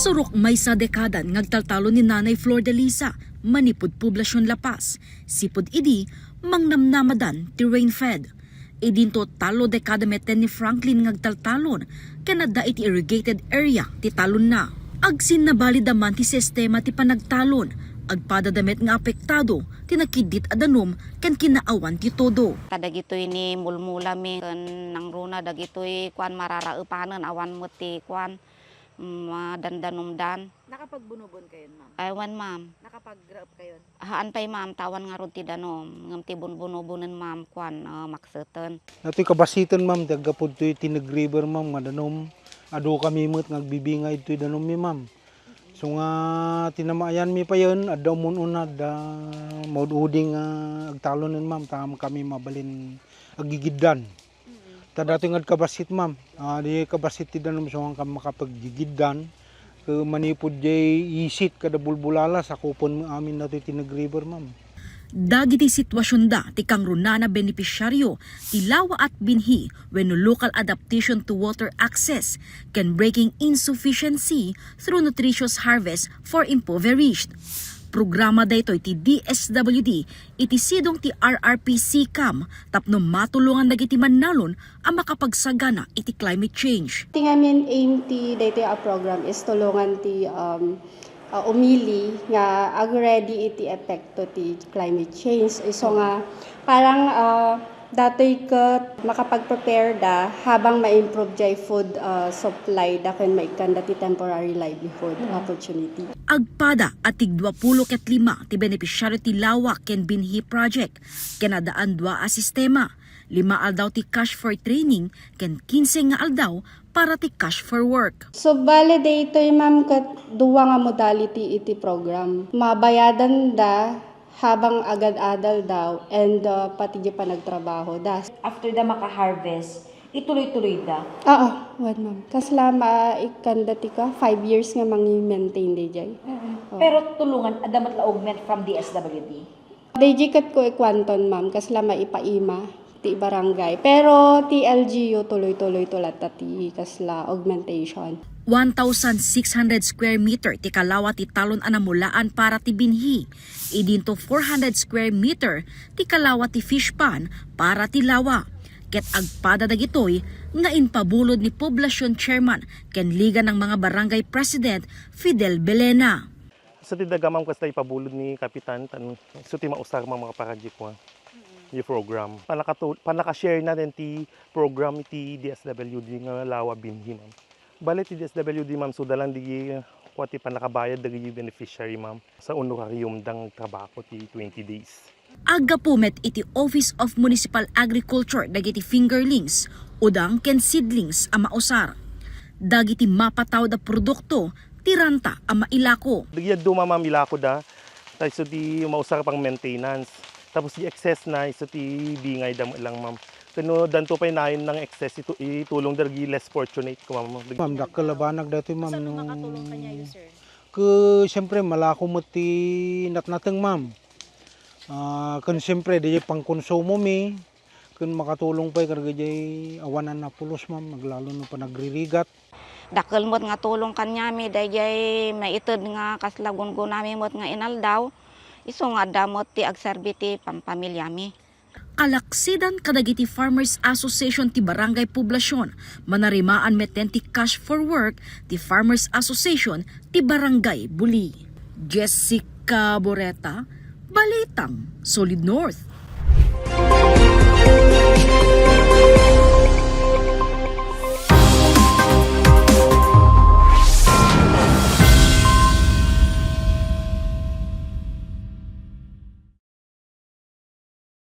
Surok may sa dekadan ngagtaltalo ni Nanay Flor de Lisa, manipod poblasyon Lapas. Sipod idi, mangnamnamadan ti rain fed. Idinto talo dekada meten ni Franklin ngagtaltalon, kanada iti irrigated area ti talon na. Agsin na balidaman ti sistema ti panagtalon, agpadadamet nga apektado, tinakidit adanom, kan kinaawan ti todo. Dagitoy ni mulmulami, kan nang runa dagitoy kwan mararaupanan, awan mo ti kwan, dandanumdan. Nakapagbunubon kayo, ma'am? Aywan, ma'am. Nakapag-grab kayo? Haan pa'y, ma'am, tawan nga ron ti danom. Ngam ti bunbunubunan, ma'am, kwan, makseten. Ito'y kabasitan, ma'am, tagapod to'y tinag-river, ma'am, madanom. Ado kami mo't nagbibingay to'y danom mi, ma'am. So nga, tinamayan mi pa yun, adaw mo unad, maududing agtalonin, ma'am, tama kami mabalin agigidan. Dati nga kabasit, ma'am, di kabasit ti danom, so nga makapaggigidan. Manipod jay isit kada bulbulala sa kupon amin na ito'y tinag-river, ma'am. Dagiti sitwasyon da ti kang runana benepisyaryo ti lawa at binhi when local adaptation to water access can breaking insufficiency through nutritious harvest for impoverished. Programa daytoy ti DSWD iti sidong ti RRP CCAM tapno matulungan dagiti mannalon ang makapagsagana iti climate change. Ti ngamin aim ti daytoy a program is tulungan ti umili nga ag-ready iti epekto ti climate change. So nga parang datoy ket makapag-prepare da habang ma-improve jay food supply da ken maikanda ti temporary livelihood opportunity. Agpada at tig 25 ti benepisyaryo ti lawa ken binhi project kenadaan 2 a sistema. 5 aldaw ti cash for training ken 15 nga aldaw para ti cash for work. So bale daytoy ma'am ket 2 nga modality iti program. Mabayadan da habang agad-adal daw and pati di pa nagtrabaho da. After da maka-harvest, ituloy-tuloy da? Oo, wad ma'am. Kasla maikanda ti ka 5 years nga mangi-maintain day jay. Pero tulungan, adamat la augment from DSWD? Dayjikat ko ikwanton ma'am, kasla maipaima ti barangay. Pero ti LGU tuloy-tuloy tulat ti kasla augmentation. 1,600 square meter ti kalawa ti talon anamulaan para ti binhi. Idinto 400 square meter ti kalawa ti fish pan para ti lawa. Ket agpada dagitoy nga inpabulod ni poblasyon chairman ken liga ng mga barangay president Fidel Belena. Sa tidagamang kasta ipabulod ni Kapitan, so ti mausar mga project ko, yung program. Panaka-share na din ti program ti DSWD nga lawa binhi, ma'am. Bale ti DSWD, ma'am, so dalang di kwati panakabayad dagi beneficiary, ma'am, sa honorarium dang trabaho ti 20 days. Aga pumet iti Office of Municipal Agriculture dagiti fingerlings, udang ken seedlings a mausar. Dagiti mapataw da produkto, tiranta a mailako. Dagiyad duma, ma'am, ilako da, tayo so ti mausar pang maintenance. Tapos di excess na, so ti bingay da lang, ma'am. Kano danto pa inayon ng excess, itulong dargi less fortunate ko, ma'am. Ma'am, dakalabanag dati, ma'am. Saan mo makatulong kanya yun, sir? Siyempre, malako mo ti natnateng, ma'am. Kan siyempre, di pang konsumo mi. Kan makatulong pa, karga di awanan na pulos, ma'am. Naglalo na pa nagririgat. Dakal mo't nga tulong kanya mi, dayjay maitid nga kaslagun ko namin mo't nga inaldaw. Iso nga damot ti agserbi ti pampamilya mi. Alaksidan kadagiti Farmers Association ti Barangay Poblasyon, manarimaan meten ti cash for work ti Farmers Association ti Barangay Buli. Jessica Boreta, Balitang Solid North.